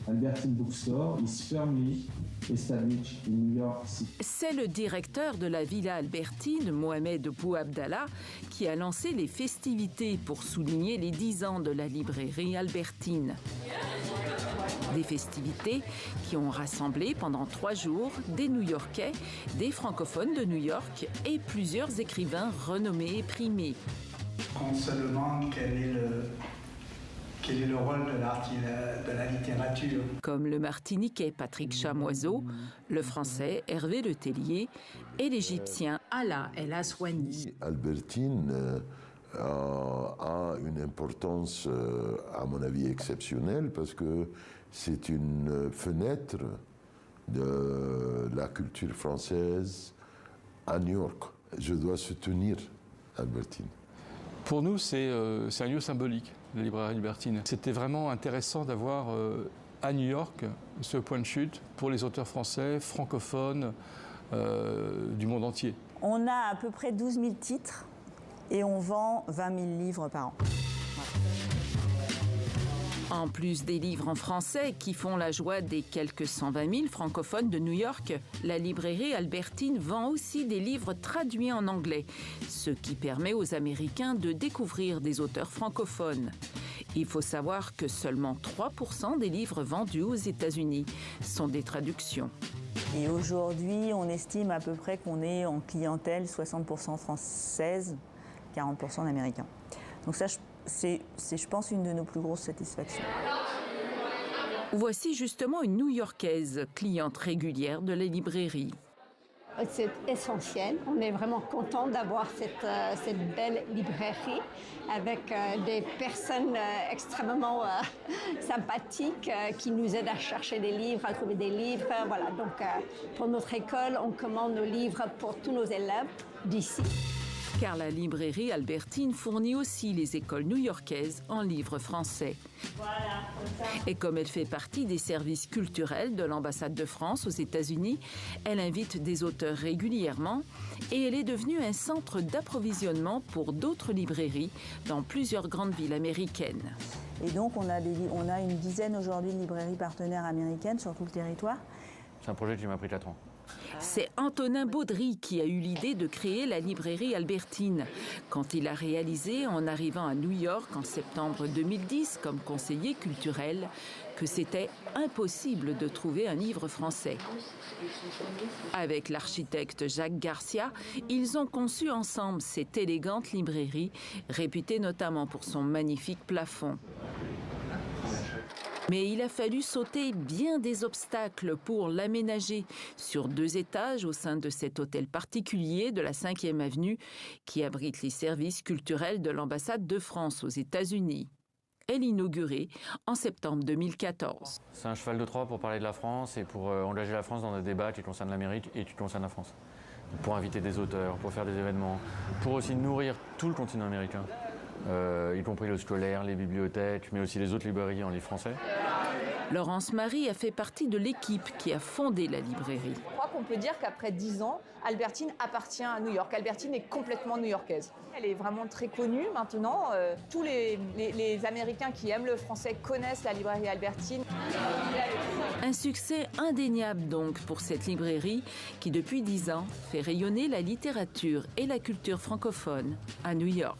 Albertine Bookstore is firmly established in New York City. C'est le directeur de la Villa Albertine, Mohamed Bouabdallah, qui a lancé les festivités pour souligner les 10 ans de la librairie Albertine. Des festivités qui ont rassemblé pendant 3 jours des New-Yorkais, des francophones de New York et plusieurs écrivains renommés et primés. On se demande quel est le rôle de la littérature. Comme le Martiniquais Patrick Chamoiseau, le Français Hervé Le Tellier et l'Égyptien Alaa El Aswani. Albertine a une importance, à mon avis, exceptionnelle parce que c'est une fenêtre de la culture française à New York. Je dois soutenir Albertine. Pour nous, c'est un lieu symbolique, la librairie Albertine. C'était vraiment intéressant d'avoir à New York ce point de chute pour les auteurs français, francophones, du monde entier. On a à peu près 12 000 titres et on vend 20 000 livres par an. En plus des livres en français qui font la joie des quelques 120 000 francophones de New York, la librairie Albertine vend aussi des livres traduits en anglais, ce qui permet aux Américains de découvrir des auteurs francophones. Il faut savoir que seulement 3% des livres vendus aux États-Unis sont des traductions. Et aujourd'hui, on estime à peu près qu'on est en clientèle 60% française, 40% d'Américains. Donc ça, c'est, je pense, une de nos plus grosses satisfactions. Voici justement une New-Yorkaise, cliente régulière de la librairie. C'est essentiel. On est vraiment content d'avoir cette belle librairie avec des personnes extrêmement sympathiques qui nous aident à chercher des livres, à trouver des livres. Voilà. Donc, pour notre école, on commande nos livres pour tous nos élèves d'ici. Car la librairie Albertine fournit aussi les écoles new-yorkaises en livres français. Et comme elle fait partie des services culturels de l'ambassade de France aux États-Unis, elle invite des auteurs régulièrement et elle est devenue un centre d'approvisionnement pour d'autres librairies dans plusieurs grandes villes américaines. Et donc on a une dizaine aujourd'hui de librairies partenaires américaines sur tout le territoire. C'est un projet qui m'a pris 4 ans. C'est Antonin Baudry qui a eu l'idée de créer la librairie Albertine, quand il a réalisé, en arrivant à New York en septembre 2010 comme conseiller culturel, que c'était impossible de trouver un livre français. Avec l'architecte Jacques Garcia, ils ont conçu ensemble cette élégante librairie, réputée notamment pour son magnifique plafond. Mais il a fallu sauter bien des obstacles pour l'aménager sur 2 étages au sein de cet hôtel particulier de la 5e avenue qui abrite les services culturels de l'ambassade de France aux États-Unis. Elle inaugurée en septembre 2014. C'est un cheval de Troie pour parler de la France et pour engager la France dans des débats qui concernent l'Amérique et qui concernent la France. Pour inviter des auteurs, pour faire des événements, pour aussi nourrir tout le continent américain. Y compris le scolaire, les bibliothèques, mais aussi les autres librairies en livre français. Laurence Marie a fait partie de l'équipe qui a fondé la librairie. Je crois qu'on peut dire qu'après 10 ans, Albertine appartient à New York. Albertine est complètement new-yorkaise. Elle est vraiment très connue maintenant. Tous les Américains qui aiment le français connaissent la librairie Albertine. Un succès indéniable donc pour cette librairie qui depuis 10 ans fait rayonner la littérature et la culture francophone à New York.